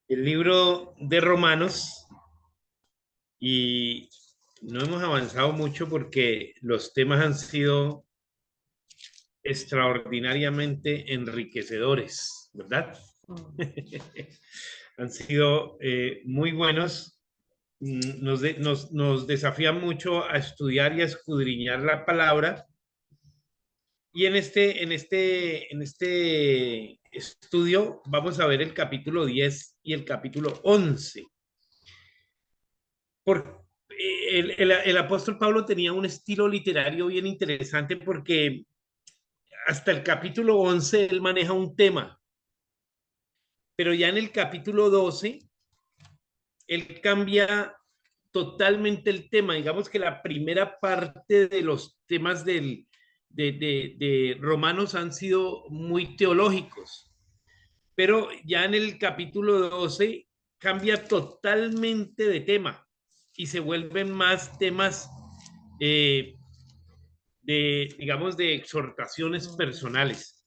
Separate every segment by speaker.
Speaker 1: el libro de Romanos y no hemos avanzado mucho porque los temas han sido extraordinariamente enriquecedores, ¿verdad? Han sido muy buenos. Nos desafían mucho a estudiar y a escudriñar la palabra. Y en este estudio vamos a ver el capítulo 10 y el capítulo 11. Por, el apóstol Pablo tenía un estilo literario bien interesante porque hasta el capítulo 11 él maneja un tema, pero ya en el capítulo 12 él cambia totalmente el tema. Digamos que la primera parte de los temas de Romanos han sido muy teológicos, pero ya en el capítulo 12 cambia totalmente de tema y se vuelven más temas eh, digamos, de exhortaciones personales.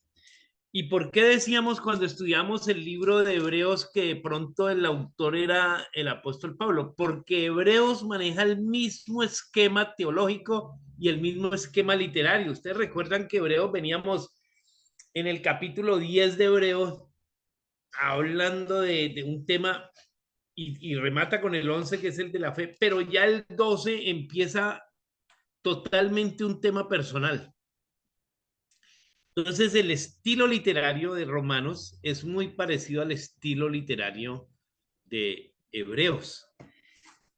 Speaker 1: ¿Y por qué decíamos cuando estudiamos el libro de Hebreos que de pronto el autor era el apóstol Pablo? Porque Hebreos maneja el mismo esquema teológico y el mismo esquema literario. Ustedes recuerdan que Hebreos veníamos en el capítulo 10 de Hebreos hablando de un tema y remata con el 11 que es el de la fe, pero ya el 12 empieza totalmente un tema personal. Entonces, el estilo literario de Romanos es muy parecido al estilo literario de Hebreos.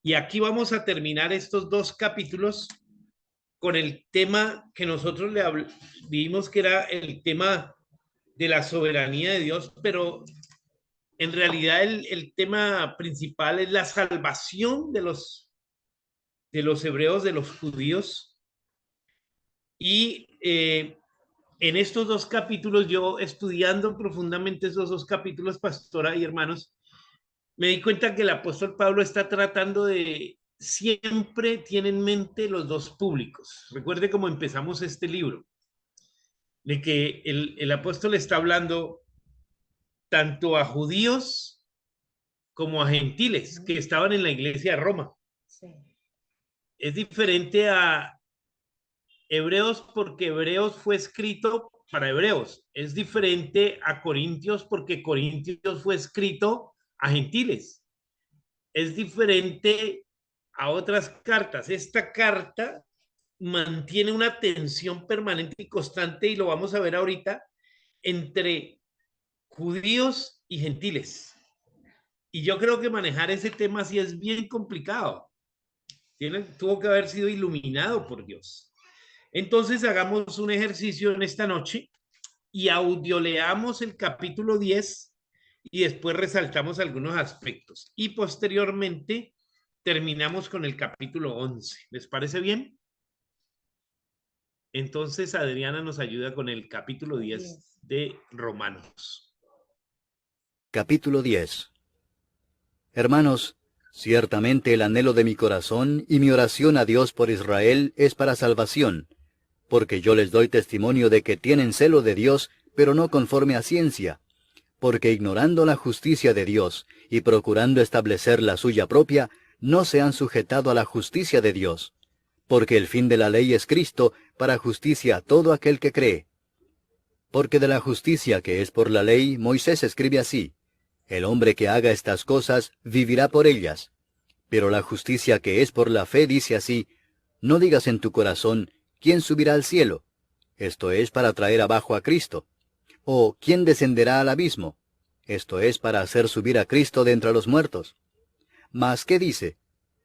Speaker 1: Y aquí vamos a terminar estos dos capítulos con el tema que nosotros vimos que era el tema de la soberanía de Dios, pero en realidad el tema principal es la salvación de los hebreos, de los judíos. Y en estos dos capítulos, yo estudiando profundamente esos dos capítulos, pastora y hermanos, me di cuenta que el apóstol Pablo está tratando de siempre tiene en mente los dos públicos. Recuerde cómo empezamos este libro, de que el apóstol está hablando tanto a judíos como a gentiles que estaban en la iglesia de Roma. Sí. Es diferente a Hebreos porque Hebreos fue escrito para hebreos. Es diferente a Corintios porque Corintios fue escrito a gentiles. Es diferente a otras cartas. Esta carta mantiene una tensión permanente y constante, y lo vamos a ver ahorita, entre judíos y gentiles. Y yo creo que manejar ese tema sí es bien complicado. Tuvo que haber sido iluminado por Dios. Entonces hagamos un ejercicio en esta noche y audioleamos el capítulo 10 y después resaltamos algunos aspectos. Y posteriormente terminamos con el capítulo 11. ¿Les parece bien? Entonces Adriana nos ayuda con el capítulo 10 de Romanos.
Speaker 2: Capítulo 10. Hermanos, ciertamente el anhelo de mi corazón y mi oración a Dios por Israel es para salvación, porque yo les doy testimonio de que tienen celo de Dios, pero no conforme a ciencia, porque ignorando la justicia de Dios y procurando establecer la suya propia, no se han sujetado a la justicia de Dios, porque el fin de la ley es Cristo para justicia a todo aquel que cree. Porque de la justicia que es por la ley, Moisés escribe así: el hombre que haga estas cosas vivirá por ellas. Pero la justicia que es por la fe dice así: no digas en tu corazón, ¿quién subirá al cielo? Esto es para traer abajo a Cristo. O ¿quién descenderá al abismo? Esto es para hacer subir a Cristo de entre los muertos. Mas, ¿qué dice?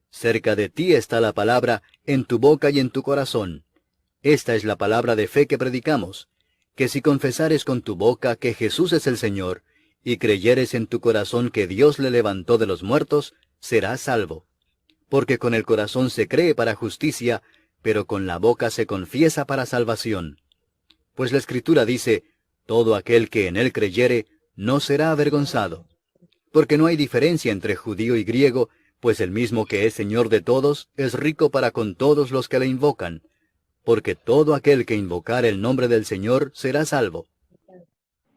Speaker 2: Cerca de ti está la palabra, en tu boca y en tu corazón. Esta es la palabra de fe que predicamos, que si confesares con tu boca que Jesús es el Señor, y creyeres en tu corazón que Dios le levantó de los muertos, serás salvo. Porque con el corazón se cree para justicia, pero con la boca se confiesa para salvación. Pues la Escritura dice: todo aquel que en él creyere, no será avergonzado. Porque no hay diferencia entre judío y griego, pues el mismo que es Señor de todos, es rico para con todos los que le invocan. Porque todo aquel que invocar el nombre del Señor será salvo.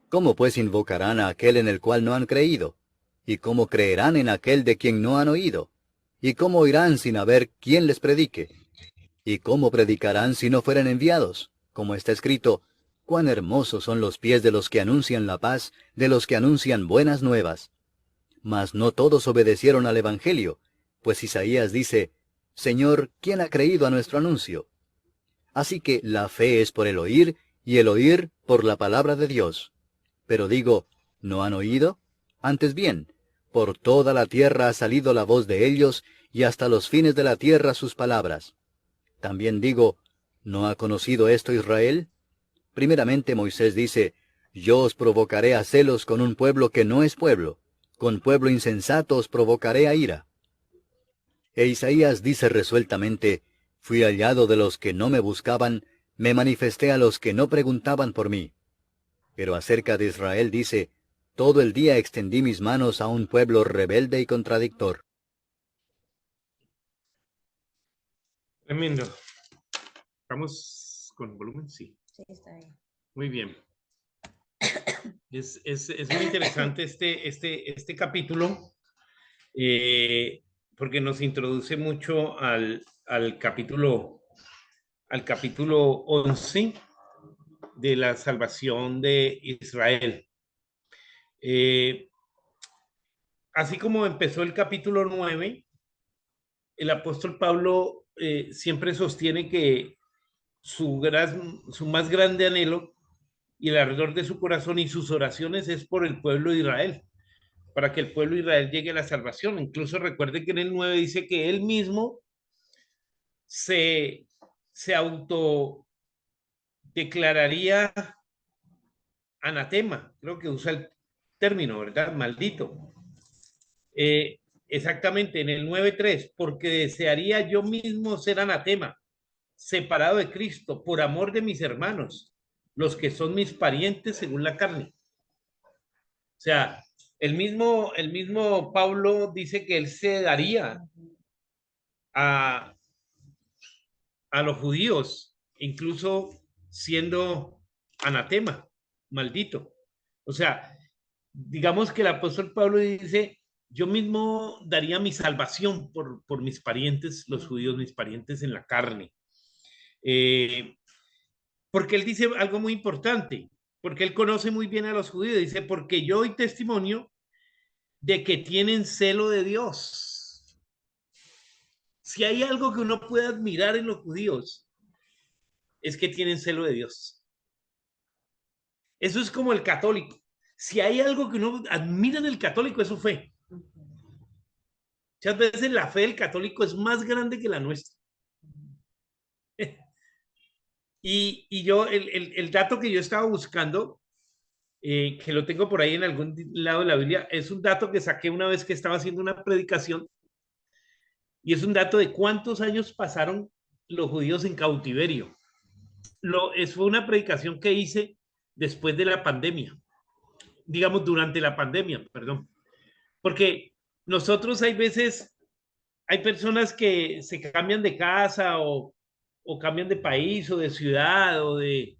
Speaker 2: ¿Cómo pues invocarán a aquel en el cual no han creído? ¿Y cómo creerán en aquel de quien no han oído? ¿Y cómo oirán sin haber quien les predique? ¿Y cómo predicarán si no fueren enviados? Como está escrito, cuán hermosos son los pies de los que anuncian la paz, de los que anuncian buenas nuevas. Mas no todos obedecieron al Evangelio, pues Isaías dice, Señor, ¿quién ha creído a nuestro anuncio? Así que la fe es por el oír, y el oír por la palabra de Dios. Pero digo, ¿no han oído? Antes bien, por toda la tierra ha salido la voz de ellos, y hasta los fines de la tierra sus palabras. También digo, ¿no ha conocido esto Israel? Primeramente Moisés dice, Yo os provocaré a celos con un pueblo que no es pueblo, con pueblo insensato os provocaré a ira. E Isaías dice resueltamente, Fui hallado de los que no me buscaban, me manifesté a los que no preguntaban por mí. Pero acerca de Israel dice, Todo el día extendí mis manos a un pueblo rebelde y contradictor.
Speaker 1: Tremendo. ¿Estamos con volumen? Sí.
Speaker 3: Sí, está bien.
Speaker 1: Muy bien. Es muy interesante este capítulo, porque nos introduce mucho al capítulo 11 de la salvación de Israel. Así como empezó el capítulo 9, el apóstol Pablo siempre sostiene que su más grande anhelo y el ardor de su corazón y sus oraciones es por el pueblo de Israel, para que el pueblo de Israel llegue a la salvación. Incluso recuerde que en el 9 dice que él mismo se, se autodeclararía anatema, creo que usa el término, ¿verdad? Maldito. Exactamente, en el 9:3, porque desearía yo mismo ser anatema, separado de Cristo, por amor de mis hermanos, los que son mis parientes según la carne. O sea, el mismo Pablo dice que él se daría a, a los judíos, incluso siendo anatema, maldito. O sea, digamos que el apóstol Pablo dice, yo mismo daría mi salvación por mis parientes, los judíos, mis parientes en la carne. Porque él dice algo muy importante, porque él conoce muy bien a los judíos, dice, porque yo doy testimonio de que tienen celo de Dios. Si hay algo que uno puede admirar en los judíos, es que tienen celo de Dios. Eso es como el católico. Si hay algo que uno admira en el católico, es su fe. Muchas veces la fe del católico es más grande que la nuestra. Y yo, el dato que yo estaba buscando, que lo tengo por ahí en algún lado de la Biblia, es un dato que saqué una vez que estaba haciendo una predicación, y es un dato de cuántos años pasaron los judíos en cautiverio. Fue una predicación que hice después de la pandemia, digamos durante la pandemia, perdón, porque nosotros hay veces, hay personas que se cambian de casa o cambian de país o de ciudad de,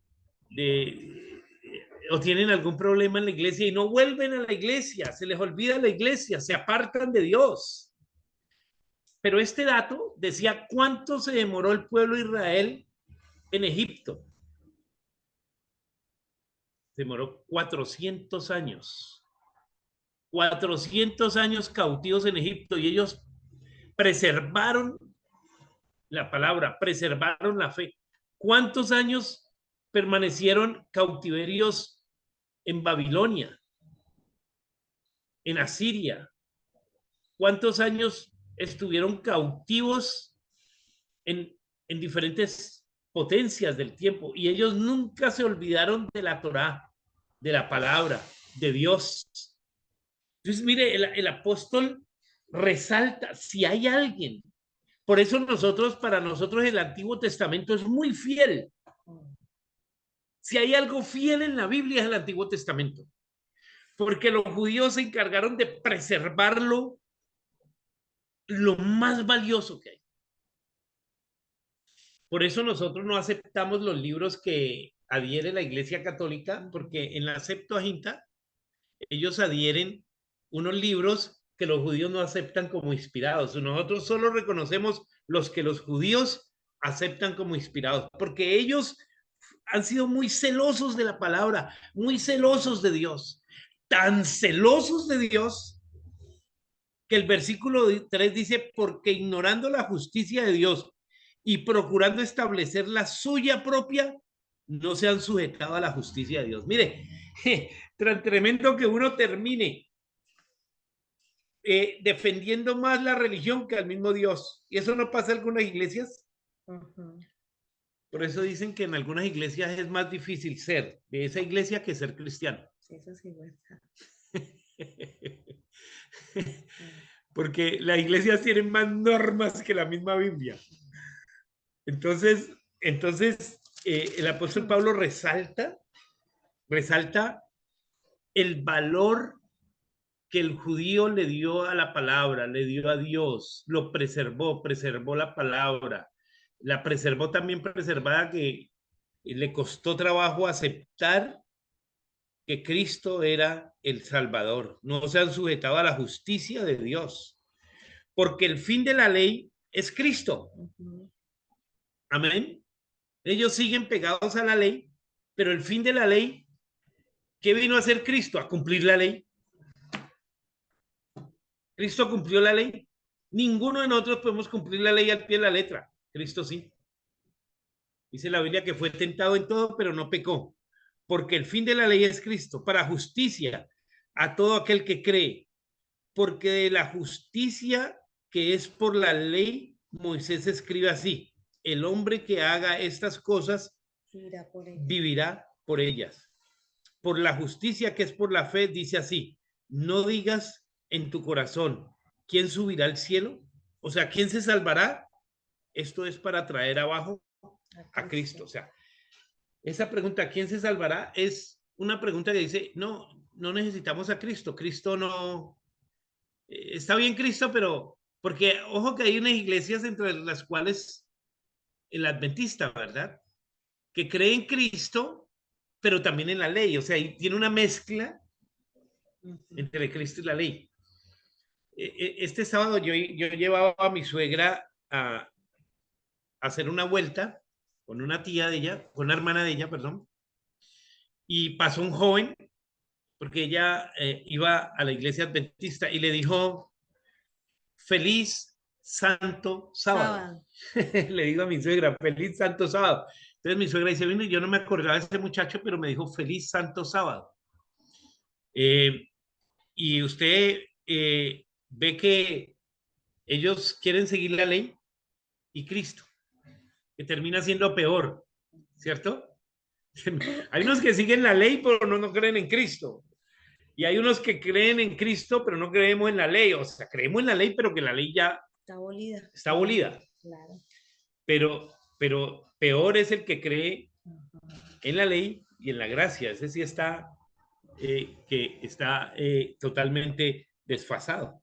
Speaker 1: o tienen algún problema en la iglesia y no vuelven a la iglesia, se les olvida la iglesia, se apartan de Dios. Pero este dato decía cuánto se demoró el pueblo de Israel en Egipto. Demoró 400 años. 400 años cautivos en Egipto y ellos preservaron la palabra, preservaron la fe. ¿Cuántos años permanecieron cautiverios en Babilonia, en Asiria? ¿Cuántos años estuvieron cautivos en diferentes potencias del tiempo? Y ellos nunca se olvidaron de la Torá, de la palabra, de Dios. Entonces, mire, el apóstol resalta, si hay alguien, por eso para nosotros el Antiguo Testamento es muy fiel. Si hay algo fiel en la Biblia es el Antiguo Testamento, porque los judíos se encargaron de preservarlo lo más valioso que hay. Por eso nosotros no aceptamos los libros que adhiere la Iglesia Católica, porque en la Septuaginta ellos adhieren unos libros que los judíos no aceptan como inspirados. Nosotros solo reconocemos los que los judíos aceptan como inspirados, porque ellos han sido muy celosos de la palabra, muy celosos de Dios, tan celosos de Dios que el versículo 3 dice, porque ignorando la justicia de Dios y procurando establecer la suya propia, no se han sujetado a la justicia de Dios. Mire, tan tremendo que uno termine defendiendo más la religión que al mismo Dios. Y eso no pasa en algunas iglesias. Por eso dicen que en algunas iglesias es más difícil ser de esa iglesia que ser cristiano.
Speaker 3: Eso sí, verdad.
Speaker 1: Porque las iglesias tienen más normas que la misma Biblia. Entonces el apóstol Pablo resalta el valor que el judío le dio a la palabra, le dio a Dios, lo preservó la palabra, la preservó también preservada, que le costó trabajo aceptar que Cristo era el Salvador. No se han sujetado a la justicia de Dios, porque el fin de la ley es Cristo. Amén. Ellos siguen pegados a la ley, pero el fin de la ley, ¿qué vino a hacer Cristo? A cumplir la ley. Cristo cumplió la ley. Ninguno de nosotros podemos cumplir la ley al pie de la letra. Cristo sí. Dice la Biblia que fue tentado en todo, pero no pecó. Porque el fin de la ley es Cristo, para justicia a todo aquel que cree. Porque de la justicia que es por la ley, Moisés escribe así: el hombre que haga estas cosas vivirá por ellas. Por la justicia que es por la fe, dice así: no digas en tu corazón, ¿quién subirá al cielo? O sea, ¿quién se salvará? Esto es para traer abajo a Cristo. O sea, esa pregunta, ¿quién se salvará? Es una pregunta que dice, no necesitamos a Cristo. Cristo no... está bien Cristo, pero... porque, ojo que hay unas iglesias entre las cuales el adventista, ¿verdad? Que cree en Cristo, pero también en la ley. O sea, tiene una mezcla entre Cristo y la ley. Este sábado yo llevaba a mi suegra a hacer una vuelta con una tía de ella, con una hermana de ella, perdón, y pasó un joven, porque ella iba a la iglesia adventista, y le dijo, feliz santo sábado. Le digo a mi suegra, feliz santo sábado. Entonces mi suegra dice, bueno, yo no me acordaba de ese muchacho, pero me dijo, feliz santo sábado. Y usted ve que ellos quieren seguir la ley y Cristo, que termina siendo peor, ¿cierto? Hay unos que siguen la ley, pero no creen en Cristo. Y hay unos que creen en Cristo, pero no creemos en la ley. O sea, creemos en la ley, pero que la ley ya está abolida.
Speaker 3: Claro.
Speaker 1: Pero peor es el que cree en la ley y en la gracia. Ese sí está, que está totalmente desfasado.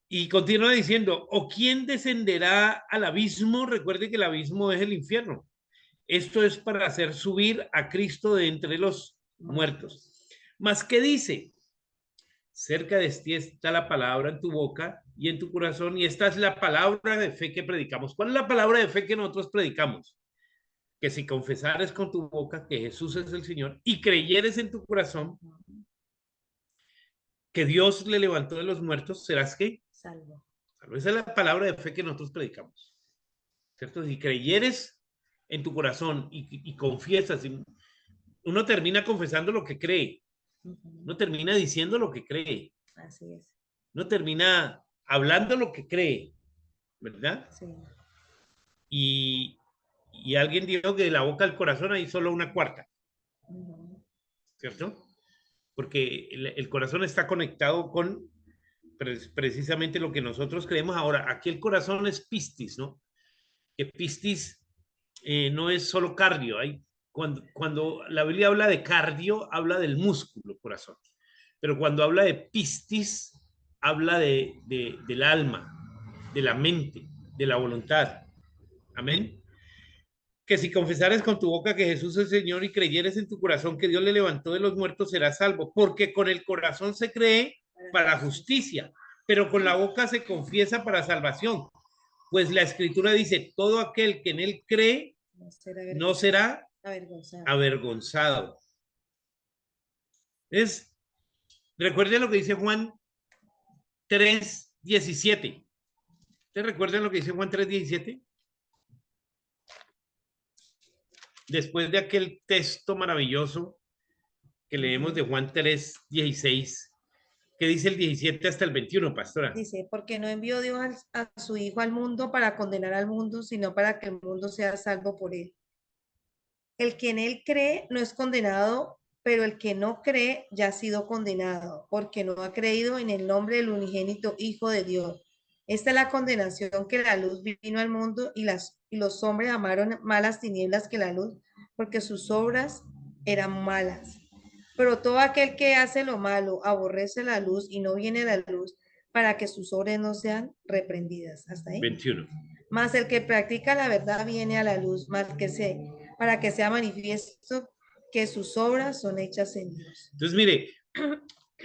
Speaker 1: Y continúa diciendo, ¿o quién descenderá al abismo? Recuerde que el abismo es el infierno. Esto es para hacer subir a Cristo de entre los muertos. Mas, ¿qué dice? Cerca de ti está la palabra en tu boca y en tu corazón, y esta es la palabra de fe que predicamos. ¿Cuál es la palabra de fe que nosotros predicamos? Que si confesares con tu boca que Jesús es el Señor y creyeres en tu corazón que Dios le levantó de los muertos, serás ¿qué?
Speaker 3: Salvo.
Speaker 1: Esa es la palabra de fe que nosotros predicamos, ¿cierto? Si creyeres en tu corazón y confiesas, uno termina confesando lo que cree, uno termina diciendo lo que cree,
Speaker 3: Así es.
Speaker 1: uno termina hablando lo que cree, ¿verdad?
Speaker 3: Sí.
Speaker 1: Y alguien dijo que de la boca al corazón hay solo una cuarta, ¿cierto? Porque el corazón está conectado con precisamente lo que nosotros creemos. Ahora, aquí el corazón es pistis, ¿no? Que pistis no es solo cardio. Cuando la Biblia habla de cardio, habla del músculo corazón. Pero cuando habla de pistis, habla del alma, de la mente, de la voluntad. Amén. que si confesares con tu boca que Jesús es el Señor y creyeres en tu corazón que Dios le levantó de los muertos, serás salvo, porque con el corazón se cree para justicia, pero con la boca se confiesa para salvación. Pues la Escritura dice, todo aquel que en él cree no será avergonzado. Recuerden lo que dice Juan 3:17. ¿Ustedes recuerdan lo que dice Juan 3:17? Después de aquel texto maravilloso que leemos de Juan 3:16, que dice el 17 hasta el 21, pastora.
Speaker 3: Dice, porque no envió Dios a su Hijo al mundo para condenar al mundo, sino para que el mundo sea salvo por él. El que en él cree no es condenado, pero el que no cree ya ha sido condenado, porque no ha creído en el nombre del unigénito Hijo de Dios. Esta es la condenación, que la luz vino al mundo y los hombres amaron malas tinieblas que la luz, porque sus obras eran malas. Pero todo aquel que hace lo malo aborrece la luz y no viene a la luz para que sus obras no sean reprendidas. Hasta ahí.
Speaker 1: 21.
Speaker 3: Mas el que practica la verdad viene a la luz, para que sea manifiesto que sus obras son hechas en Dios.
Speaker 1: Entonces, mire,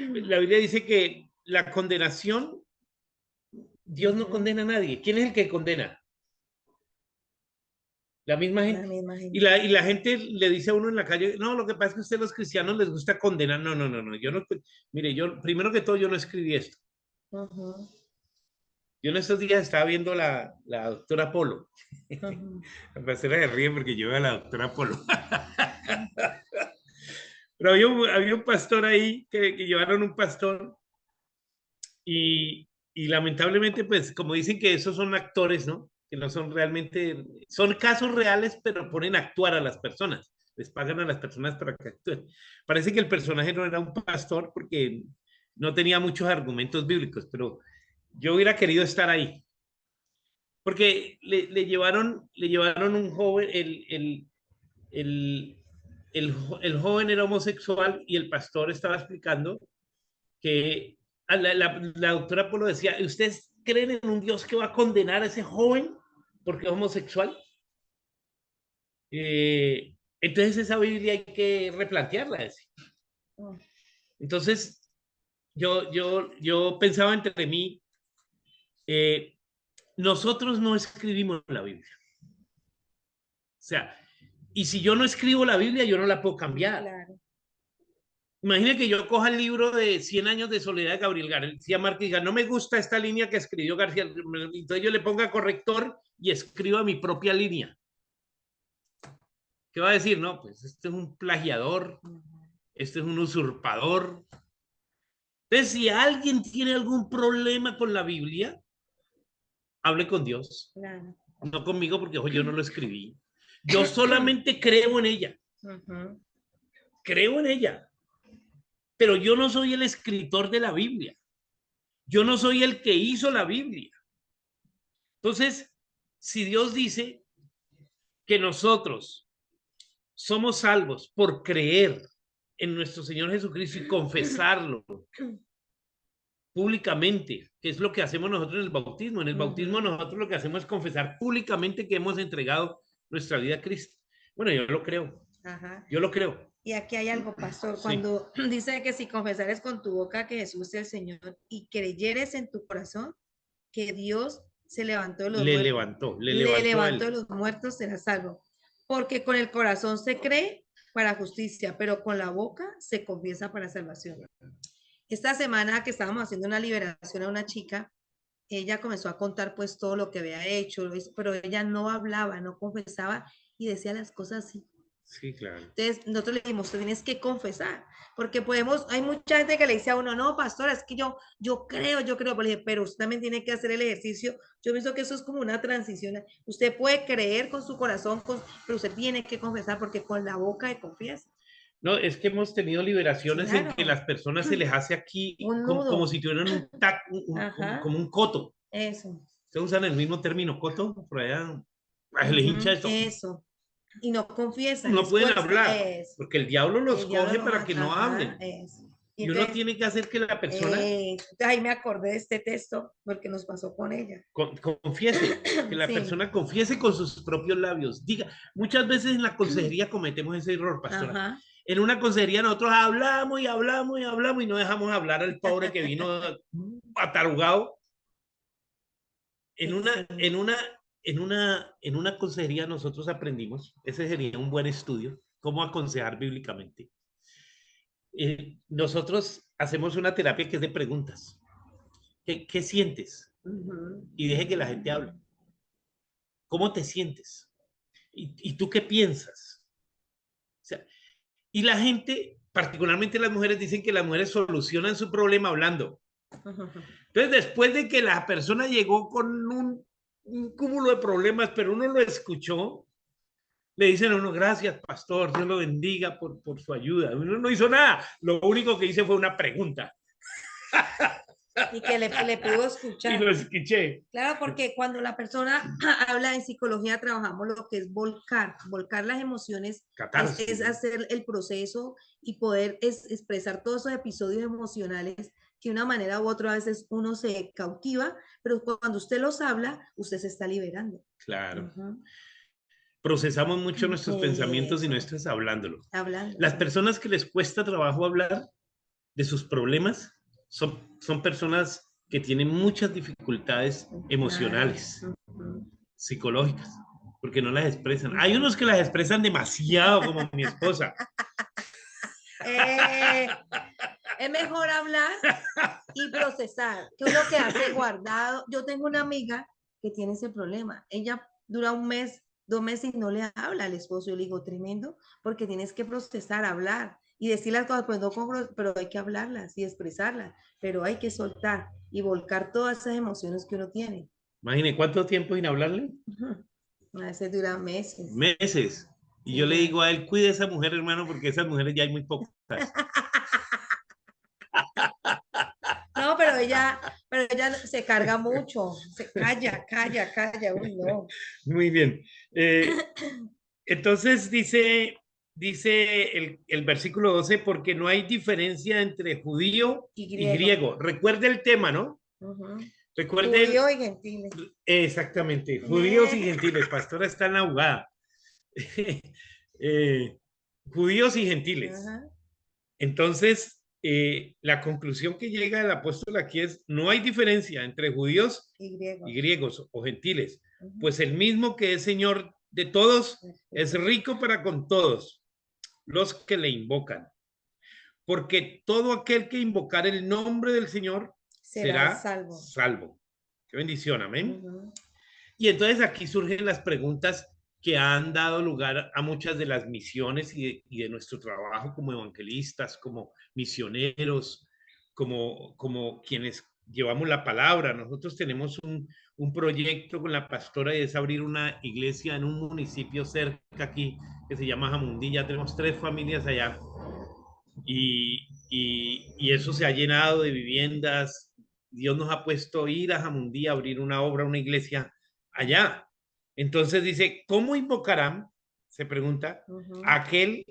Speaker 1: la Biblia dice que la condenación, Dios no condena a nadie. ¿Quién es el que condena? La misma gente. Y la gente le dice a uno en la calle, no, lo que pasa es que a ustedes los cristianos les gusta condenar. No, yo no, mire, primero que todo, yo no escribí esto. Yo en estos días estaba viendo la doctora Polo. La pastora se ríe porque yo veo a la doctora Polo. Pero había un pastor ahí, que llevaron un pastor y lamentablemente, pues, como dicen que esos son actores, ¿no? Que no son realmente, son casos reales, pero ponen a actuar a las personas. Les pagan a las personas para que actúen. Parece que el personaje no era un pastor porque no tenía muchos argumentos bíblicos, pero yo hubiera querido estar ahí. Porque le llevaron un joven, el joven era homosexual y el pastor estaba explicando que la doctora Polo decía, ¿ustedes creen en un Dios que va a condenar a ese joven porque es homosexual? Entonces esa Biblia hay que replantearla. Entonces yo pensaba entre mí, nosotros no escribimos la Biblia. O sea, y si yo no escribo la Biblia, yo no la puedo cambiar. Claro. Imagine que yo coja el libro de 100 años de soledad de Gabriel García Márquez y diga, no me gusta esta línea que escribió García, entonces yo le ponga corrector y escriba mi propia línea. ¿Qué va a decir? No, pues este es un plagiador, este es un usurpador. Entonces, si alguien tiene algún problema con la Biblia, hable con Dios. Claro. No conmigo, porque yo no lo escribí. Yo solamente creo en ella. Creo en ella. Pero yo no soy el escritor de la Biblia. Yo no soy el que hizo la Biblia. Entonces, si Dios dice que nosotros somos salvos por creer en nuestro Señor Jesucristo y confesarlo públicamente, que es lo que hacemos nosotros en el bautismo. En el bautismo nosotros lo que hacemos es confesar públicamente que hemos entregado nuestra vida a Cristo. Bueno, yo lo creo. Yo lo creo.
Speaker 3: Y aquí hay algo, pastor, cuando dice que si confesares con tu boca que Jesús es el Señor y creyeres en tu corazón que Dios se levantó de los muertos. Le levantó de los muertos, será salvo. Porque con el corazón se cree para justicia, pero con la boca se confiesa para salvación. Esta semana que estábamos haciendo una liberación a una chica, ella comenzó a contar pues todo lo que había hecho, pero ella no hablaba, no confesaba y decía las cosas así.
Speaker 1: Sí, claro.
Speaker 3: Entonces, nosotros le dijimos, tú tienes que confesar, porque hay mucha gente que le dice a uno, no, pastora, es que yo creo, pero usted también tiene que hacer el ejercicio. Yo pienso que eso es como una transición. Usted puede creer con su corazón, pero usted tiene que confesar, porque con la boca de confiesa.
Speaker 1: No, es que hemos tenido liberaciones en que las personas se les hace aquí como si tuvieran como un coto.
Speaker 3: Eso.
Speaker 1: ¿Ustedes usan el mismo término, coto? Por allá, les hincha esto.
Speaker 3: Eso. Y no confiesan.
Speaker 1: No pueden hablar, porque el diablo los coge para que no hablen. Y uno tiene que hacer que la persona
Speaker 3: ahí me acordé de este texto porque nos pasó con ella.
Speaker 1: confiese, que la
Speaker 3: Sí.
Speaker 1: persona confiese con sus propios labios. Diga, muchas veces en la consejería cometemos ese error, pastora.
Speaker 3: Ajá.
Speaker 1: En una consejería nosotros hablamos y hablamos y hablamos y no dejamos hablar al pobre que vino atarugado. En una consejería nosotros aprendimos, ese sería un buen estudio, cómo aconsejar bíblicamente. Nosotros hacemos una terapia que es de preguntas. ¿Qué sientes? Y deje que la gente hable. ¿Cómo te sientes? ¿Y tú qué piensas? O sea, y la gente, particularmente las mujeres, dicen que las mujeres solucionan su problema hablando. Entonces, después de que la persona llegó con un cúmulo de problemas, pero uno lo escuchó, le dicen a uno, gracias, pastor, Dios lo bendiga por su ayuda. Uno no hizo nada, lo único que hice fue una pregunta.
Speaker 3: Y que le pudo
Speaker 1: Y
Speaker 3: escuchar.
Speaker 1: lo escuché.
Speaker 3: Claro, porque cuando la persona habla en psicología, trabajamos lo que es volcar las emociones, es hacer el proceso y poder expresar todos esos episodios emocionales que de una manera u otra a veces uno se cautiva, pero cuando usted los habla, usted se está liberando.
Speaker 1: Claro. Procesamos mucho nuestros pensamientos y nuestros hablándolo. Las personas que les cuesta trabajo hablar de sus problemas son personas que tienen muchas dificultades emocionales, psicológicas, porque no las expresan. Hay unos que las expresan demasiado, como mi esposa.
Speaker 3: Es mejor hablar y procesar, que uno que hace guardado. Yo tengo una amiga que tiene ese problema. Ella dura 1 mes, 2 meses y no le habla al esposo. Yo le digo, tremendo, porque tienes que procesar, hablar y decir las cosas, pues no, pero hay que hablarlas y expresarlas, pero hay que soltar y volcar todas esas emociones que uno tiene.
Speaker 1: Imagine, ¿cuánto tiempo sin hablarle?
Speaker 3: A veces dura meses.
Speaker 1: Meses. Y yo le digo a él, cuide a esa mujer, hermano, porque esas mujeres ya hay muy pocas.
Speaker 3: No, pero ella se carga mucho, se calla. Uy, no.
Speaker 1: Muy bien. Entonces dice el versículo 12, porque no hay diferencia entre judío y griego. Recuerde el tema, ¿no? Recuerde.
Speaker 3: Judíos y gentiles.
Speaker 1: Exactamente, judíos y gentiles. Pastora está en la abogada. Judíos y gentiles. Entonces, la conclusión que llega el apóstol aquí es, no hay diferencia entre judíos y griegos o gentiles, pues el mismo que es Señor de todos es rico para con todos los que le invocan, porque todo aquel que invocar el nombre del Señor será salvo. Qué bendición, amén. Y entonces aquí surgen las preguntas que han dado lugar a muchas de las misiones y de nuestro trabajo como evangelistas, como misioneros, como quienes llevamos la palabra. Nosotros tenemos un proyecto con la pastora y es abrir una iglesia en un municipio cerca aquí que se llama Jamundí. Ya tenemos 3 familias allá y eso se ha llenado de viviendas. Dios nos ha puesto a ir a Jamundí a abrir una obra, una iglesia allá. Entonces dice, ¿cómo invocarán? Se pregunta, aquel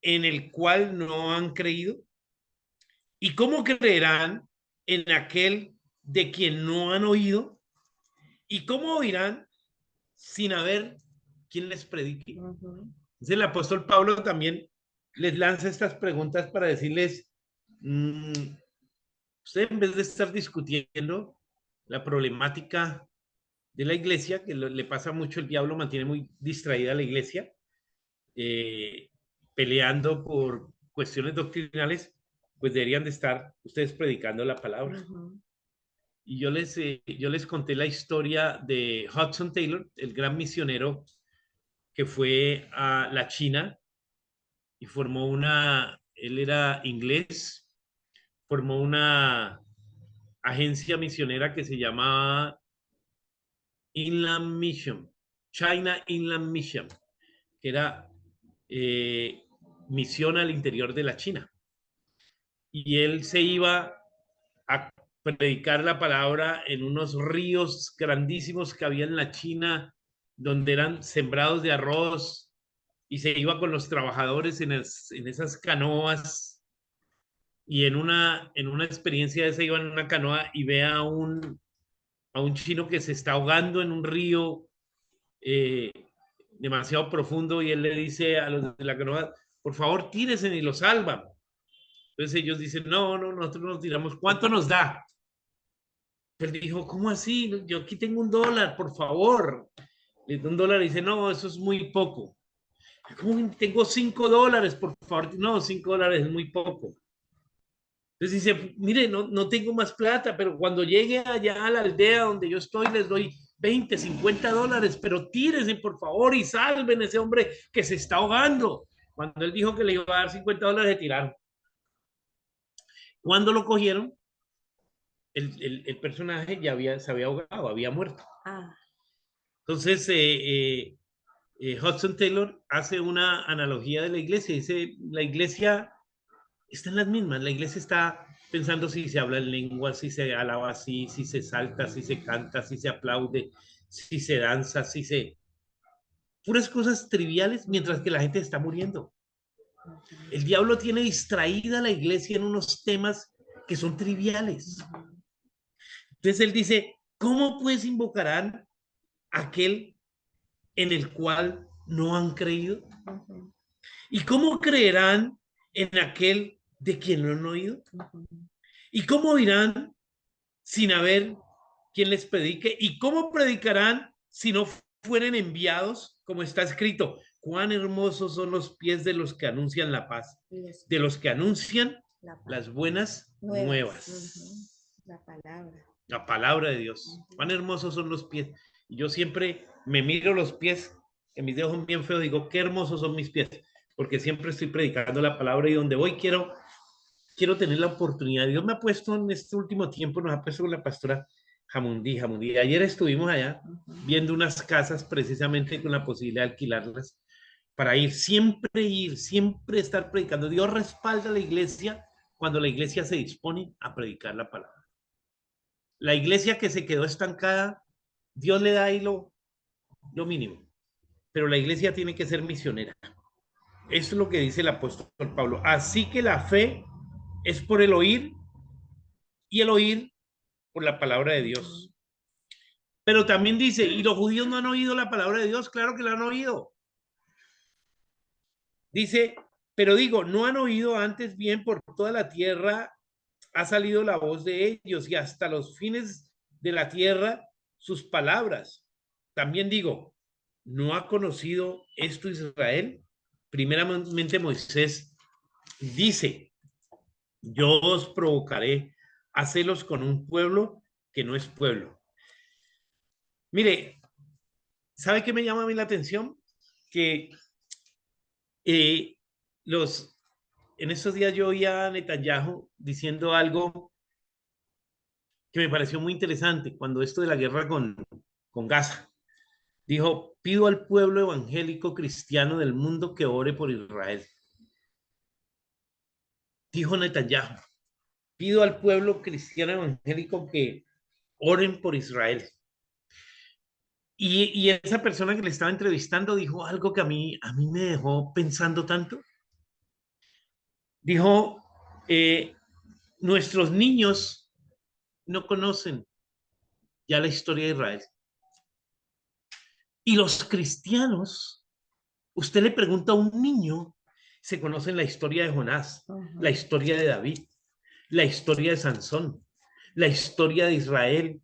Speaker 1: en el cual no han creído. ¿Y cómo creerán en aquel de quien no han oído? ¿Y cómo oirán sin haber quien les predique? Entonces el apóstol Pablo también les lanza estas preguntas para decirles, usted en vez de estar discutiendo la problemática de la iglesia, que le pasa mucho, el diablo mantiene muy distraída a la iglesia, peleando por cuestiones doctrinales, pues deberían de estar ustedes predicando la palabra. Y yo les conté la historia de Hudson Taylor, el gran misionero que fue a la China y él era inglés, formó una agencia misionera que se llamaba Inland Mission, China Inland Mission, que era misión al interior de la China. Y él se iba a predicar la palabra en unos ríos grandísimos que había en la China, donde eran sembrados de arroz, y se iba con los trabajadores en esas canoas y en una experiencia de esa iba en una canoa y ve a un chino que se está ahogando en un río eh, demasiado profundo y él le dice a los de la canoa, por favor, tírense y lo salvan. Entonces ellos dicen, no, no, nosotros nos tiramos, ¿cuánto nos da? Él dijo, ¿cómo así? Yo aquí tengo $1, por favor. Le da $1 y dice, no, eso es muy poco. ¿Cómo tengo $5, por favor? No, $5 es muy poco. Entonces dice, mire, no, no tengo más plata, pero cuando llegue allá a la aldea donde yo estoy, les doy 20, $50, pero tírense, por favor, y salven a ese hombre que se está ahogando. Cuando él dijo que le iba a dar $50, le tiraron. Cuando lo cogieron, el personaje ya se había ahogado, había muerto.
Speaker 3: Ah,
Speaker 1: Entonces, Hudson Taylor hace una analogía de la iglesia. Dice, la iglesia está en las mismas. La iglesia está pensando si se habla en lengua, si se alaba así, si se salta, si se canta, si se aplaude, si se danza, si se... Puras cosas triviales mientras que la gente está muriendo. El diablo tiene distraída a la iglesia en unos temas que son triviales. Entonces él dice, ¿cómo pues invocarán aquel en el cual no han creído? ¿Y cómo creerán en aquel de quien no han oído? ¿Y cómo dirán sin haber quien les predique? ¿Y cómo predicarán si no fueren enviados? Como está escrito, cuán hermosos son los pies de los que anuncian la paz, de los que anuncian las buenas nuevas.
Speaker 3: La palabra.
Speaker 1: La palabra de Dios. Cuán hermosos son los pies. Y yo siempre me miro los pies, que mis dedos son bien feos, digo, qué hermosos son mis pies, porque siempre estoy predicando la palabra y donde voy quiero tener la oportunidad. Dios me ha puesto en este último tiempo, nos ha puesto con la pastora Jamundí. Ayer estuvimos allá viendo unas casas precisamente con la posibilidad de alquilarlas para ir, siempre estar predicando. Dios respalda a la iglesia cuando la iglesia se dispone a predicar la palabra. La iglesia que se quedó estancada, Dios le da ahí lo mínimo, pero la iglesia tiene que ser misionera. Eso es lo que dice el apóstol Pablo. Así que la fe es por el oír y el oír por la palabra de Dios. Pero también dice, ¿y los judíos no han oído la palabra de Dios? Claro que la han oído. Dice, pero digo, no han oído antes bien por toda la tierra ha salido la voz de ellos y hasta los fines de la tierra sus palabras. También digo, ¿no ha conocido esto Israel? Primeramente Moisés dice, yo os provocaré a celos con un pueblo que no es pueblo. Mire, ¿sabe qué me llama a mí la atención? Que en estos días yo oía a Netanyahu diciendo algo que me pareció muy interesante cuando esto de la guerra con Gaza. Dijo, pido al pueblo evangélico cristiano del mundo que ore por Israel. Dijo Netanyahu, pido al pueblo cristiano evangélico que oren por Israel. Y esa persona que le estaba entrevistando dijo algo que a mí me dejó pensando tanto. Dijo, nuestros niños no conocen ya la historia de Israel. Y los cristianos, usted le pregunta a un niño, se conocen la historia de Jonás, la historia de David, la historia de Sansón, la historia de Israel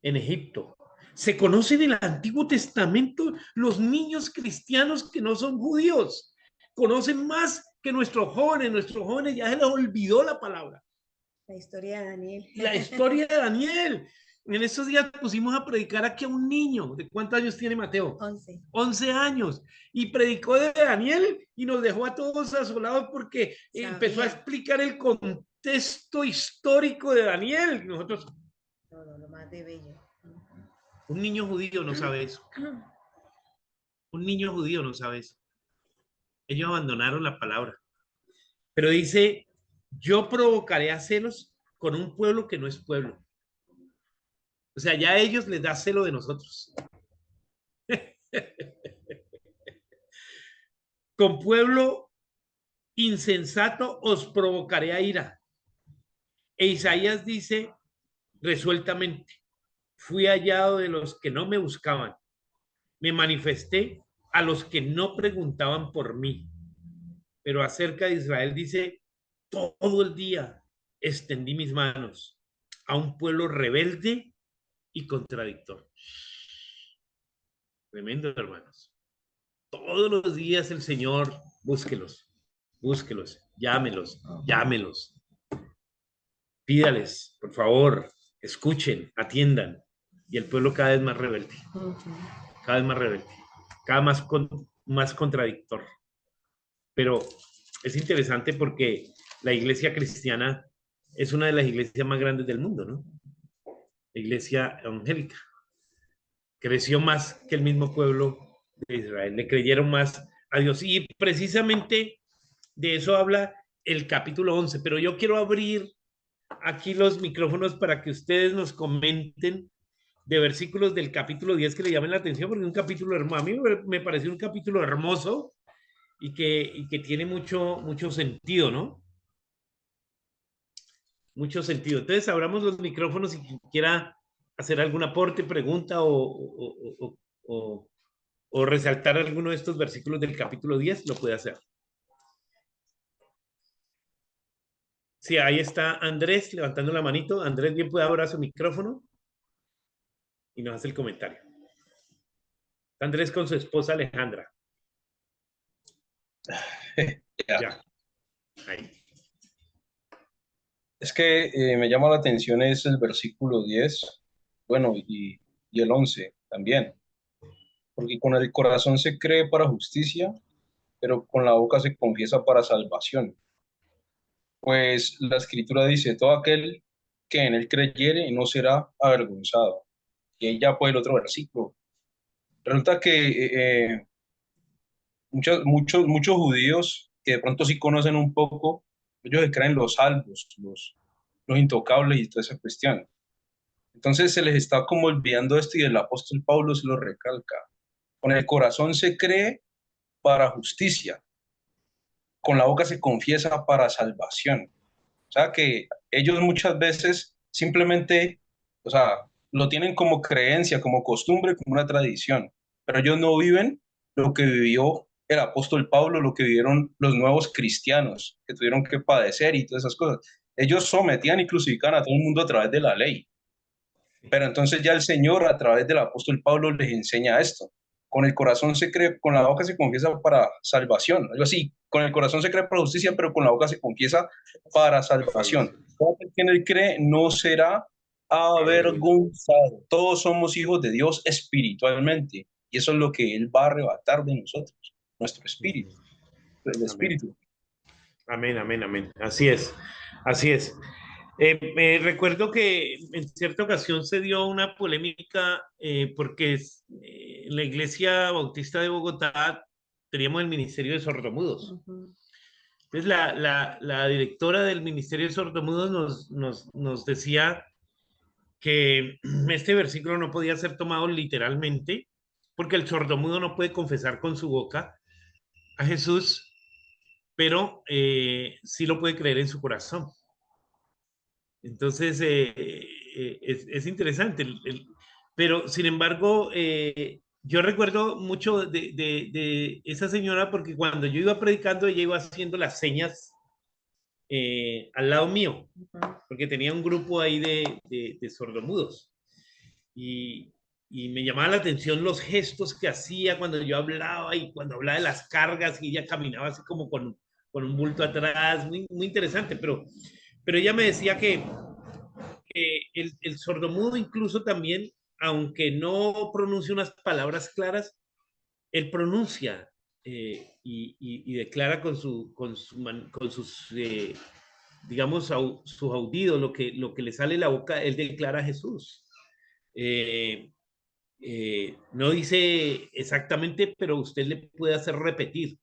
Speaker 1: en Egipto. Se conocen en el Antiguo Testamento los niños cristianos que no son judíos. Conocen más que nuestros jóvenes ya se les olvidó la palabra.
Speaker 3: La historia de Daniel.
Speaker 1: La historia de Daniel. En estos días pusimos a predicar aquí a un niño. ¿De cuántos años tiene Mateo?
Speaker 3: 11.
Speaker 1: 11 años. Y predicó de Daniel y nos dejó a todos asolados porque empezó a explicar el contexto histórico de Daniel. Nosotros...
Speaker 3: lo más de bello.
Speaker 1: Un niño judío no sabe eso. Un niño judío no sabe eso. Ellos abandonaron la palabra. Pero dice, yo provocaré a celos con un pueblo que no es pueblo. O sea, ya a ellos les da celo de nosotros. Con pueblo insensato os provocaré a ira. E Isaías dice resueltamente, fui hallado de los que no me buscaban, me manifesté a los que no preguntaban por mí. Pero acerca de Israel dice, todo el día extendí mis manos a un pueblo rebelde y contradictor. Tremendo, hermanos. Todos los días el Señor, búsquelos, búsquelos, llámelos, llámelos. Pídales, por favor, escuchen, atiendan. Y el pueblo cada vez más rebelde, cada vez más rebelde, cada vez más contradictor. Pero es interesante porque la iglesia cristiana es una de las iglesias más grandes del mundo, ¿no? La iglesia evangélica. Creció más que el mismo pueblo de Israel, le creyeron más a Dios. Y precisamente de eso habla el capítulo 11. Pero yo quiero abrir aquí los micrófonos para que ustedes nos comenten de versículos del capítulo 10 que le llamen la atención, porque es un capítulo hermoso. A mí me pareció un capítulo hermoso y que tiene mucho sentido, ¿no? Mucho sentido. Entonces, abramos los micrófonos y quien quiera hacer algún aporte, pregunta o resaltar alguno de estos versículos del capítulo 10, lo puede hacer. Sí, ahí está Andrés levantando la manito. Andrés, bien puede abrir su micrófono y nos hace el comentario. Andrés con su esposa Alejandra. Ya. Ahí.
Speaker 4: Es que me llama la atención es el versículo 10, bueno, y el 11 también, porque con el corazón se cree para justicia, pero con la boca se confiesa para salvación. Pues la escritura dice, todo aquel que en él creyere no será avergonzado. Y ahí ya pues el otro versículo. Resulta que muchos judíos que de pronto sí conocen un poco, ellos se creen los salvos, los intocables y toda esa cuestión. Entonces se les está como olvidando esto y el apóstol Pablo se lo recalca. Con el corazón se cree para justicia, con la boca se confiesa para salvación. O sea que ellos muchas veces simplemente, o sea, lo tienen como creencia, como costumbre, como una tradición, pero ellos no viven lo que vivió el apóstol Pablo, lo que vivieron los nuevos cristianos que tuvieron que padecer y todas esas cosas. Ellos sometían y crucificaban a todo el mundo a través de la ley. Pero entonces ya el Señor a través del apóstol Pablo les enseña esto. Con el corazón se cree, con la boca se confiesa para salvación, algo así. Con el corazón se cree para justicia, pero con la boca se confiesa para salvación. Todo aquel que en él cree no será avergonzado. Todos somos hijos de Dios espiritualmente. Y eso es lo que Él va a arrebatar de nosotros, nuestro espíritu, el espíritu.
Speaker 1: Amén, amén, amén. Así es, así es. Me recuerdo que en cierta ocasión se dio una polémica porque en la Iglesia Bautista de Bogotá teníamos el Ministerio de Sordomudos. Entonces la directora del Ministerio de Sordomudos nos decía que este versículo no podía ser tomado literalmente porque el sordomudo no puede confesar con su boca a Jesús, pero sí lo puede creer en su corazón. Entonces, es interesante. Pero, sin embargo, yo recuerdo mucho de esa señora porque cuando yo iba predicando, ella iba haciendo las señas al lado mío, porque tenía un grupo ahí de sordomudos. Y me llamaba la atención los gestos que hacía cuando yo hablaba y cuando hablaba de las cargas y ella caminaba así como con un bulto atrás, muy interesante, pero ella me decía que el sordomudo incluso también, aunque no pronuncia unas palabras claras, él pronuncia y declara con sus, digamos, sus aullidos, lo que le sale de la boca, él declara a Jesús. No dice exactamente, pero usted le puede hacer repetir,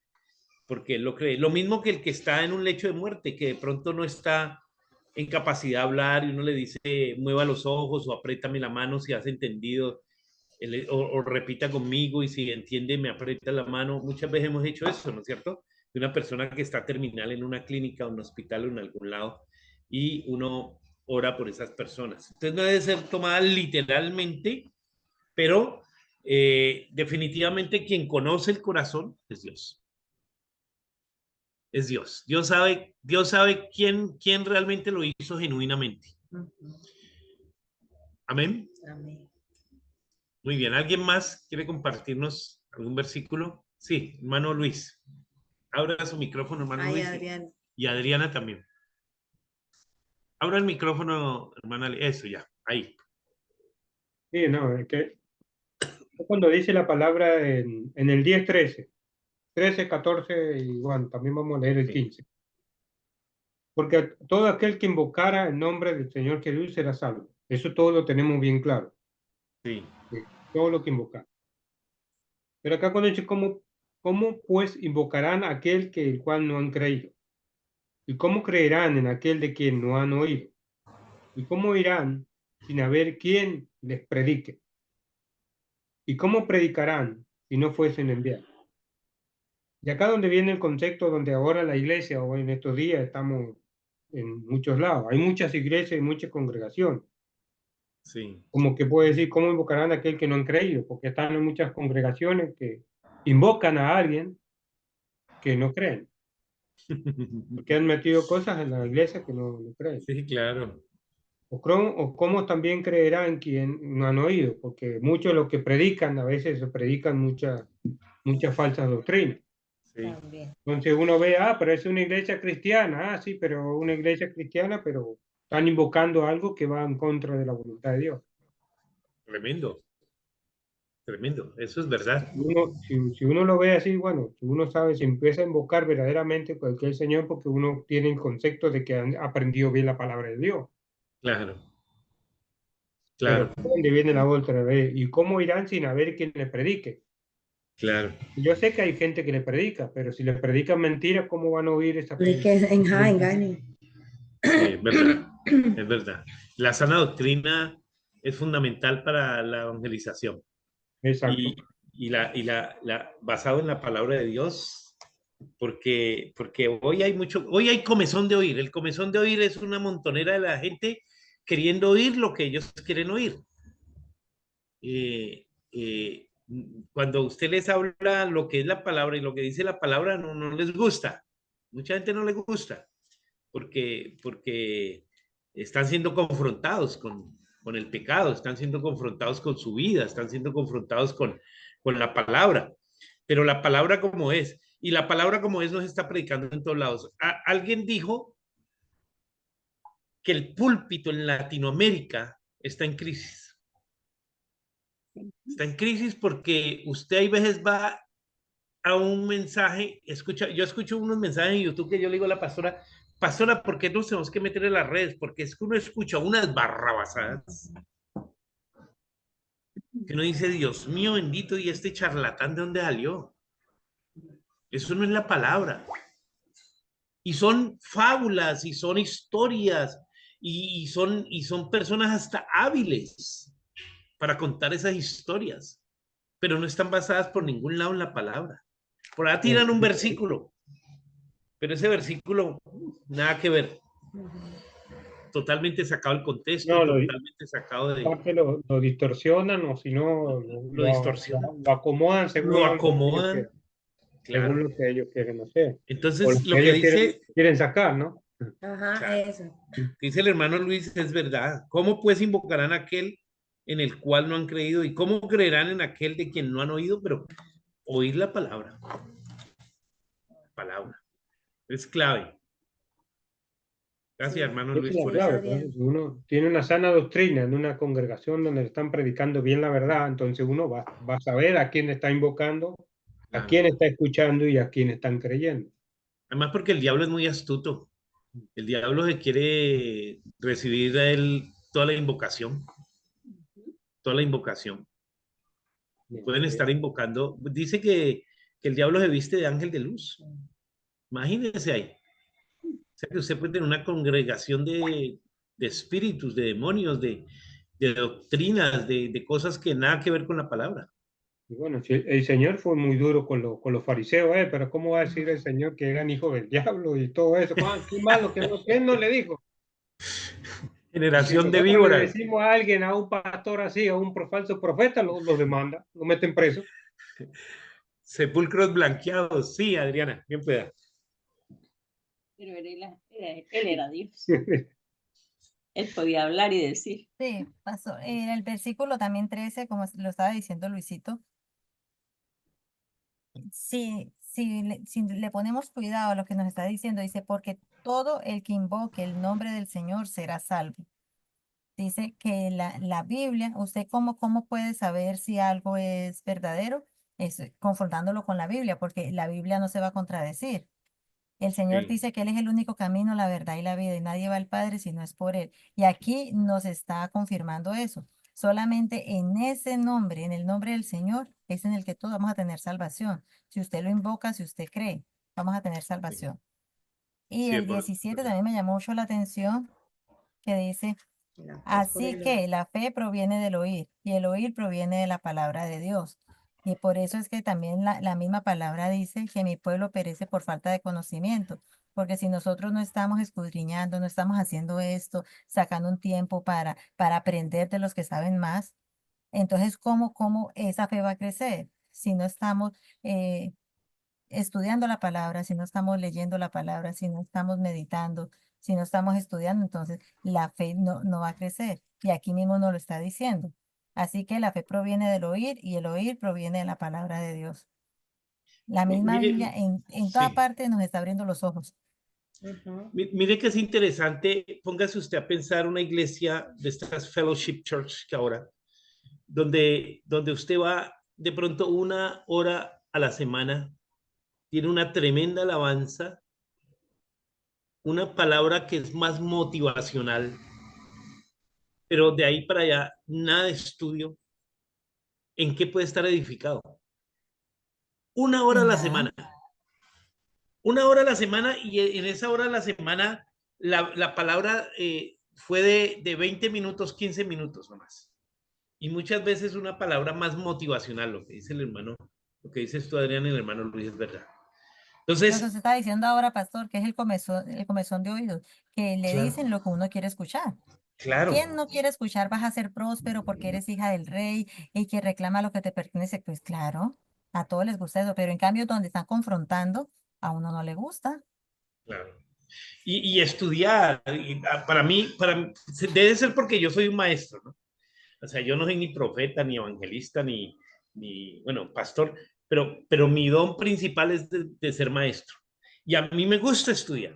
Speaker 1: porque él lo cree. Lo mismo que el que está en un lecho de muerte, que de pronto no está en capacidad de hablar y uno le dice, mueva los ojos o apriétame la mano si has entendido, o repita conmigo y si entiende, me aprieta la mano. Muchas veces hemos hecho eso, ¿no es cierto? De una persona que está terminal en una clínica o un hospital o en algún lado y uno ora por esas personas. Entonces no debe ser tomada literalmente, pero definitivamente quien conoce el corazón es Dios. Es Dios. Dios sabe quién realmente lo hizo genuinamente. Amén.
Speaker 3: Amén.
Speaker 1: Muy bien. ¿Alguien más quiere compartirnos algún versículo? Sí, hermano Luis. Abra su micrófono, hermano
Speaker 3: Ay,
Speaker 1: Luis.
Speaker 3: Adriana.
Speaker 1: Y Adriana también. Abra el micrófono, hermana. Eso ya, ahí.
Speaker 5: Sí, no, es que cuando dice la palabra en el 10:13, 13, 14 y bueno, también vamos a leer el
Speaker 1: Sí.
Speaker 5: 15. Porque todo aquel que invocara el nombre del Señor Jesús será salvo. Eso todo lo tenemos bien claro.
Speaker 1: Sí.
Speaker 5: Todo lo que invocar. Pero acá cuando dice cómo pues invocarán a aquel que el cual no han creído. ¿Y cómo creerán en aquel de quien no han oído? ¿Y cómo irán sin haber quien les predique? ¿Y cómo predicarán si no fuesen enviados? Y acá donde viene el concepto donde ahora la iglesia o en estos días estamos en muchos lados. Hay muchas iglesias y muchas congregaciones.
Speaker 1: Sí.
Speaker 5: Como que puede decir, ¿cómo invocarán a aquel que no han creído? Porque están en muchas congregaciones que invocan a alguien que no creen. Porque han metido cosas en la iglesia que no creen.
Speaker 1: Sí, claro.
Speaker 5: O cómo también creerán quien no han oído. Porque muchos de los que predican, a veces se predican muchas falsas doctrinas.
Speaker 1: Sí.
Speaker 3: También.
Speaker 5: Entonces uno ve, pero es una iglesia cristiana, sí, pero una iglesia cristiana, pero están invocando algo que va en contra de la voluntad de Dios.
Speaker 1: Tremendo. Tremendo. Eso es verdad.
Speaker 5: Si uno lo ve así, bueno, si uno sabe, si empieza a invocar verdaderamente cualquier Señor, porque uno tiene el concepto de que han aprendido bien la palabra de Dios.
Speaker 1: Claro.
Speaker 5: Pero
Speaker 1: Claro.
Speaker 5: ¿dónde viene la otra vez? ¿Y cómo irán sin haber quien les predique?
Speaker 1: Claro.
Speaker 5: Yo sé que hay gente que le predica, pero si les predican mentiras, ¿cómo van a oír esa
Speaker 3: Es que engaño.
Speaker 1: Sí, es verdad. Es verdad. La sana doctrina es fundamental para la evangelización.
Speaker 5: Exacto.
Speaker 1: Basado en la palabra de Dios, porque hoy hay comezón de oír. El comezón de oír es una montonera de la gente queriendo oír lo que ellos quieren oír. Eh, eh, Cuando usted les habla lo que es la palabra y lo que dice la palabra, no les gusta. Mucha gente no les gusta porque están siendo confrontados con el pecado, están siendo confrontados con su vida, están siendo confrontados con la palabra. Pero la palabra como es, y la palabra como es nos está predicando en todos lados. Alguien dijo que el púlpito en Latinoamérica está en crisis. Está en crisis porque usted hay veces va a un mensaje, yo escucho unos mensajes en YouTube que yo le digo a la pastora, pastora, ¿por qué nos tenemos que meter en las redes? Porque es que uno escucha unas barrabasadas que uno dice, Dios mío bendito, ¿y este charlatán de dónde salió? Eso no es la palabra. Y son fábulas, y son historias, y son personas hasta hábiles para contar esas historias, pero no están basadas por ningún lado en la palabra. Por ahí tiran un versículo, pero ese versículo, nada que ver. Totalmente sacado del contexto,
Speaker 5: No,
Speaker 1: totalmente sacado de...
Speaker 5: aparte lo distorsionan o si no
Speaker 1: Lo distorsionan,
Speaker 5: lo acomodan según
Speaker 1: lo
Speaker 5: lo que ellos
Speaker 1: acomodan,
Speaker 5: quieren, según
Speaker 1: claro.
Speaker 5: lo que ellos quieren hacer, o lo
Speaker 1: Entonces,
Speaker 5: que
Speaker 1: lo que
Speaker 5: ellos
Speaker 1: dice,
Speaker 5: quieren sacar, ¿no?
Speaker 3: Ajá,
Speaker 1: claro,
Speaker 3: eso.
Speaker 1: dice el hermano Luis es verdad. ¿Cómo pues invocarán a aquel en el cual no han creído? ¿Y cómo creerán en aquel de quien no han oído? Pero oír la palabra. Palabra. Es clave. Gracias,
Speaker 3: Sí.
Speaker 1: hermano
Speaker 5: Esa es
Speaker 1: Luis,
Speaker 5: la
Speaker 1: por
Speaker 3: Sí,
Speaker 1: eso.
Speaker 5: clave,
Speaker 3: Adrián.
Speaker 5: pues. Si uno tiene una sana doctrina en una congregación donde están predicando bien la verdad, entonces uno va a saber a quién está invocando, a
Speaker 1: Claro.
Speaker 5: quién está escuchando y a quién están creyendo.
Speaker 1: Además, porque el diablo es muy astuto. El diablo se quiere recibir a él toda la invocación. Toda la invocación. Pueden estar invocando. Dice que el diablo se viste de ángel de luz. Imagínense ahí. O sea que usted puede tener una congregación de espíritus, de demonios, de doctrinas, de cosas que nada que ver con la palabra.
Speaker 5: Y bueno, si el Señor fue muy duro con los fariseos, pero ¿cómo va a decir el Señor que eran hijos del diablo y todo eso? Qué malo, que no, ¿quién no le dijo?
Speaker 1: Generación de
Speaker 5: Nosotros le
Speaker 1: víboras.
Speaker 5: decimos a alguien, a un pastor así, a un falso profeta, lo demanda, lo meten preso.
Speaker 1: Sepulcros blanqueados. Sí, Adriana, bien pueda.
Speaker 6: Pero él era Dios. Él podía hablar y decir.
Speaker 7: Sí, pasó. En el versículo también 13, como lo estaba diciendo Luisito, si le ponemos cuidado a lo que nos está diciendo, dice, porque todo el que invoque el nombre del Señor será salvo. Dice que la Biblia, ¿usted cómo puede saber si algo es verdadero? Es confrontándolo con la Biblia, porque la Biblia no se va a contradecir. El Señor
Speaker 1: Sí.
Speaker 7: dice que Él es el único camino, la verdad y la vida, y nadie va al Padre si no es por Él. Y aquí nos está confirmando eso. Solamente en ese nombre, en el nombre del Señor, es en el que todos vamos a tener salvación. Si usted lo invoca, si usted cree, vamos a tener salvación. Y
Speaker 1: Sí,
Speaker 7: el 17 también me llamó mucho la atención, que dice,
Speaker 3: La fe por
Speaker 7: así
Speaker 3: el
Speaker 7: que la fe proviene del oír y el oír proviene de la palabra de Dios. Y por eso es que también la misma palabra dice que mi pueblo perece por falta de conocimiento. Porque si nosotros no estamos escudriñando, no estamos haciendo esto, sacando un tiempo para aprender de los que saben más, entonces, ¿cómo esa fe va a crecer? Si no estamos estudiando la palabra, si no estamos leyendo la palabra, si no estamos meditando, si no estamos estudiando, entonces la fe no va a crecer. Y aquí mismo nos lo está diciendo. Así que la fe proviene del oír y el oír proviene de la palabra de Dios. La misma
Speaker 1: Mire,
Speaker 7: Biblia en toda
Speaker 1: sí.
Speaker 7: parte nos está abriendo los ojos.
Speaker 3: Ujú.
Speaker 1: Mire que es interesante, póngase usted a pensar una iglesia de estas Fellowship Church que ahora, donde usted va de pronto 1 hora a la semana, tiene una tremenda alabanza, una palabra que es más motivacional, pero de ahí para allá nada de estudio. ¿En qué puede estar edificado? 1 hora a
Speaker 7: En
Speaker 1: la
Speaker 7: nada.
Speaker 1: semana. 1 hora a la semana y en esa hora a la semana la palabra fue de 20 minutos, 15 minutos nomás. Y muchas veces una palabra más motivacional, lo que dice el hermano, lo que dices tú, Adrián, y el hermano Luis, es verdad.
Speaker 7: Lo que
Speaker 1: Entonces,
Speaker 7: usted está diciendo ahora, pastor, que es el comezón de oídos, que le
Speaker 1: claro,
Speaker 7: dicen lo que uno quiere escuchar.
Speaker 1: claro,
Speaker 7: ¿Quién no quiere escuchar vas a ser próspero porque eres hija del rey y que reclama lo que te pertenece? Pues claro, a todos les gusta eso, pero en cambio donde están confrontando, a uno no le gusta.
Speaker 1: claro. Y estudiar, para mí, debe ser porque yo soy un maestro, ¿no? O sea, yo no soy ni profeta, ni evangelista, ni bueno, pastor, pero mi don principal es de ser maestro. Y a mí me gusta estudiar,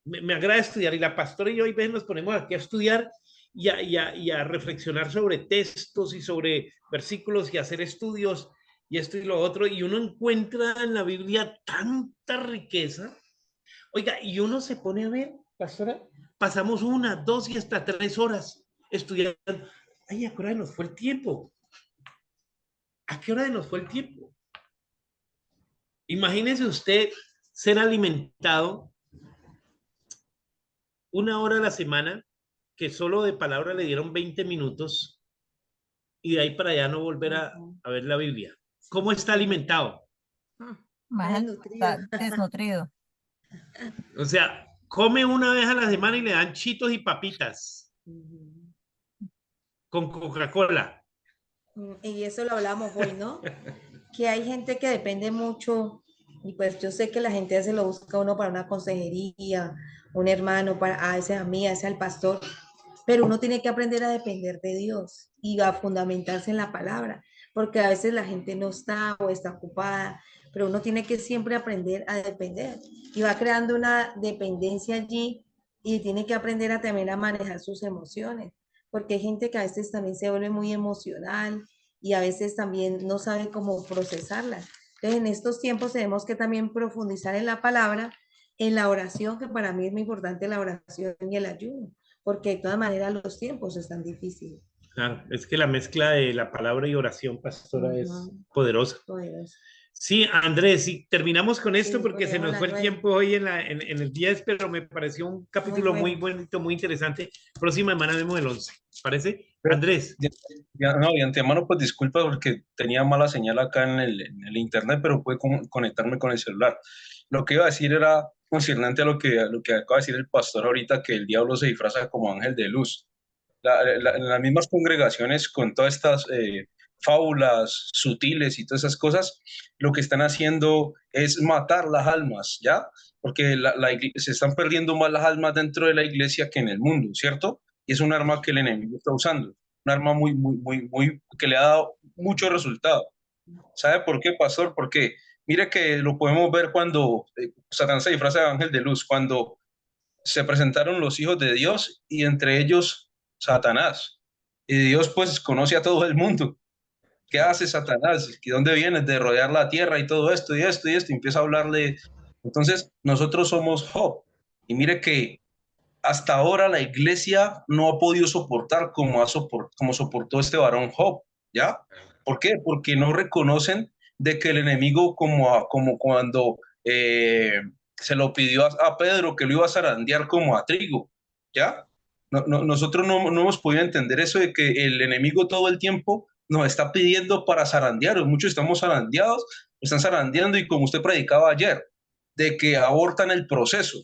Speaker 1: me agrada estudiar, y la pastora y yo hoy nos ponemos aquí a estudiar y a reflexionar sobre textos y sobre versículos y hacer estudios y esto y lo otro, y uno encuentra en la Biblia tanta riqueza. Oiga, y uno se pone a ver, pastora, pasamos 1, 2 y hasta 3 horas estudiando. Ay, ¿a qué hora nos fue el tiempo? ¿A qué hora nos fue el tiempo? Imagínese usted ser alimentado 1 hora a la semana, que solo de palabra le dieron 20 minutos, y de ahí para allá no volver a ver la Biblia. ¿Cómo está alimentado?
Speaker 7: Mal,
Speaker 3: Desnutrido.
Speaker 7: está desnutrido.
Speaker 1: O sea, come una vez a la semana y le dan chitos y papitas
Speaker 3: Ujú.
Speaker 1: con Coca-Cola.
Speaker 3: Y eso lo hablamos hoy, ¿no? Que hay gente que depende mucho, y pues yo sé que la gente se lo busca uno para una consejería, un hermano, para, ese es a mí, a ese al pastor, pero uno tiene que aprender a depender de Dios y a fundamentarse en la palabra, porque a veces la gente no está o está ocupada, pero uno tiene que siempre aprender a depender y va creando una dependencia allí y tiene que aprender a también a manejar sus emociones, porque hay gente que a veces también se vuelve muy emocional y a veces también no sabe cómo procesarlas. Entonces, en estos tiempos tenemos que también profundizar en la palabra, en la oración, que para mí es muy importante la oración y el ayuno, porque de todas maneras los tiempos están difíciles.
Speaker 1: Claro, es que la mezcla de la palabra y oración, pastora, es poderosa.
Speaker 3: Poderoso.
Speaker 1: Sí, Andrés, sí, terminamos con esto
Speaker 3: Sí,
Speaker 1: porque se nos fue el tiempo hoy en el 10, pero me pareció un capítulo muy bonito, muy interesante. Próxima semana vemos el 11, ¿parece?
Speaker 4: Pero,
Speaker 1: Andrés.
Speaker 4: no, de antemano, pues disculpa porque tenía mala señal acá en el internet, pero pude conectarme con el celular. Lo que iba a decir era concernente a lo que acaba de decir el pastor ahorita, que el diablo se disfraza como ángel de luz. En las mismas congregaciones, con todas estas fábulas sutiles y todas esas cosas, lo que están haciendo es matar las almas, ¿ya? Porque se están perdiendo más las almas dentro de la iglesia que en el mundo, ¿cierto? Y es un arma que el enemigo está usando, un arma que le ha dado mucho resultado. ¿Sabe por qué, pastor? Porque mire que lo podemos ver cuando Satanás se disfraza de ángel de luz, cuando se presentaron los hijos de Dios y entre ellos Satanás. Y Dios pues conoce a todo el mundo. ¿Qué hace Satanás? ¿De dónde vienes? De rodear la tierra y todo esto y esto y esto. Y empieza a hablarle. Entonces, nosotros somos Job. Y mire que hasta ahora la iglesia no ha podido soportar como soportó este varón Job, ¿ya? ¿Por qué? Porque no reconocen de que el enemigo, como cuando se lo pidió a Pedro, que lo iba a zarandear como a trigo, ¿ya? Nosotros no hemos podido entender eso de que el enemigo todo el tiempo nos está pidiendo para zarandear. Muchos estamos zarandeados, están zarandeando y como usted predicaba ayer, de que abortan el proceso,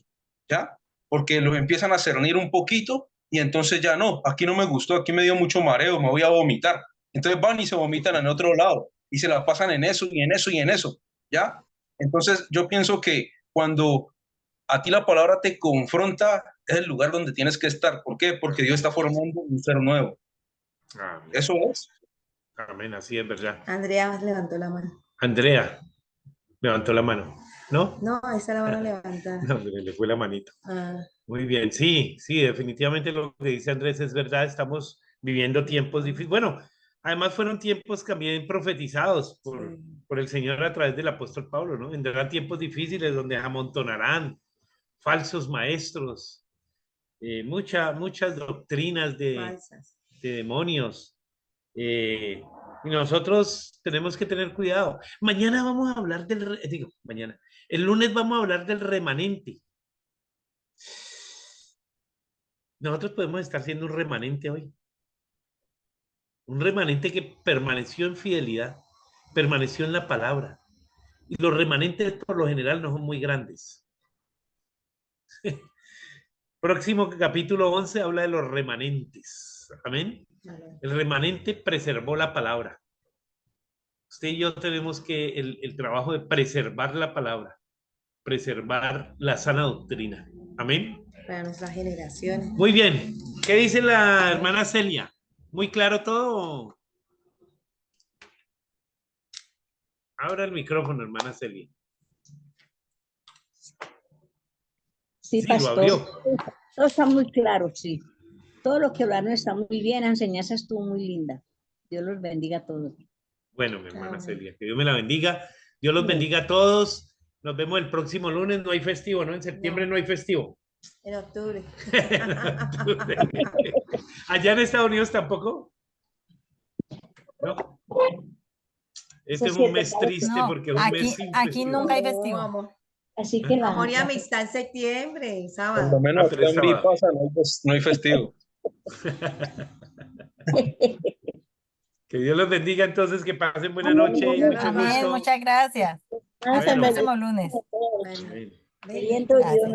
Speaker 4: ¿ya? Porque los empiezan a cernir un poquito y entonces ya no, aquí no me gustó, aquí me dio mucho mareo, me voy a vomitar. Entonces van y se vomitan en otro lado y se la pasan en eso y en eso y en eso, ¿ya? Entonces yo pienso que cuando a ti la palabra te confronta, es el lugar donde tienes que estar. ¿Por qué? Porque Dios está formando un ser nuevo.
Speaker 1: Amén.
Speaker 4: Eso es.
Speaker 1: Amén, así es verdad.
Speaker 3: Andrea levantó la mano.
Speaker 1: Andrea levantó la mano, ¿no?
Speaker 3: No, esa la mano levantada.
Speaker 1: No, le fue la manito.
Speaker 3: Ah,
Speaker 1: Muy bien, sí, definitivamente lo que dice Andrés es verdad, estamos viviendo tiempos difíciles. Bueno, además fueron tiempos también profetizados por el Señor a través del apóstol Pablo, ¿no? Vendrán tiempos difíciles donde amontonarán falsos maestros, muchas doctrinas
Speaker 3: falsas.
Speaker 1: de demonios. Y nosotros tenemos que tener cuidado. Mañana vamos a hablar el lunes vamos a hablar del remanente. Nosotros podemos estar siendo un remanente hoy. Un remanente que permaneció en fidelidad, permaneció en la palabra. Y los remanentes por lo general no son muy grandes. Próximo capítulo 11 habla de los remanentes. Amén. El remanente preservó la palabra. Usted y yo tenemos que el trabajo de preservar la palabra, preservar la sana doctrina. Amén.
Speaker 3: Para nuestras generaciones.
Speaker 1: Muy bien. ¿Qué dice la hermana Celia? ¿Muy claro todo? Abra el micrófono, hermana Celia.
Speaker 6: Sí,
Speaker 1: Sí,
Speaker 6: pastor.
Speaker 1: lo abrió.
Speaker 6: Todo está muy claro, sí. Todo lo que hablaron está muy bien, la enseñanza estuvo muy linda. Dios los bendiga a todos.
Speaker 1: Bueno, mi hermana
Speaker 3: Amén.
Speaker 1: Celia, que Dios me la bendiga. Dios los bendiga a todos. Nos vemos el próximo lunes. No hay festivo, ¿no? En septiembre no hay festivo.
Speaker 3: En octubre.
Speaker 1: Allá en Estados Unidos tampoco. ¿No? Este es un mes triste
Speaker 7: No,
Speaker 1: porque es un mes sin
Speaker 7: aquí
Speaker 1: festivo.
Speaker 7: nunca hay
Speaker 3: No,
Speaker 7: festivo.
Speaker 3: amor.
Speaker 6: Así que la,
Speaker 3: Amor y amistad en septiembre,
Speaker 4: Por lo
Speaker 3: sábado.
Speaker 4: menos
Speaker 1: Ah, pero es
Speaker 4: acá en
Speaker 1: sábado.
Speaker 4: Vipasa no hay festivo.
Speaker 1: Que Dios los bendiga entonces, que pasen buena
Speaker 6: Amén.
Speaker 1: noche y mucho
Speaker 7: Amén,
Speaker 1: gusto.
Speaker 7: muchas gracias. Hasta el
Speaker 1: Bueno.
Speaker 7: próximo lunes.
Speaker 3: Bueno,
Speaker 1: Amén.
Speaker 3: ven.
Speaker 6: Queriendo Dios.
Speaker 7: Gracias.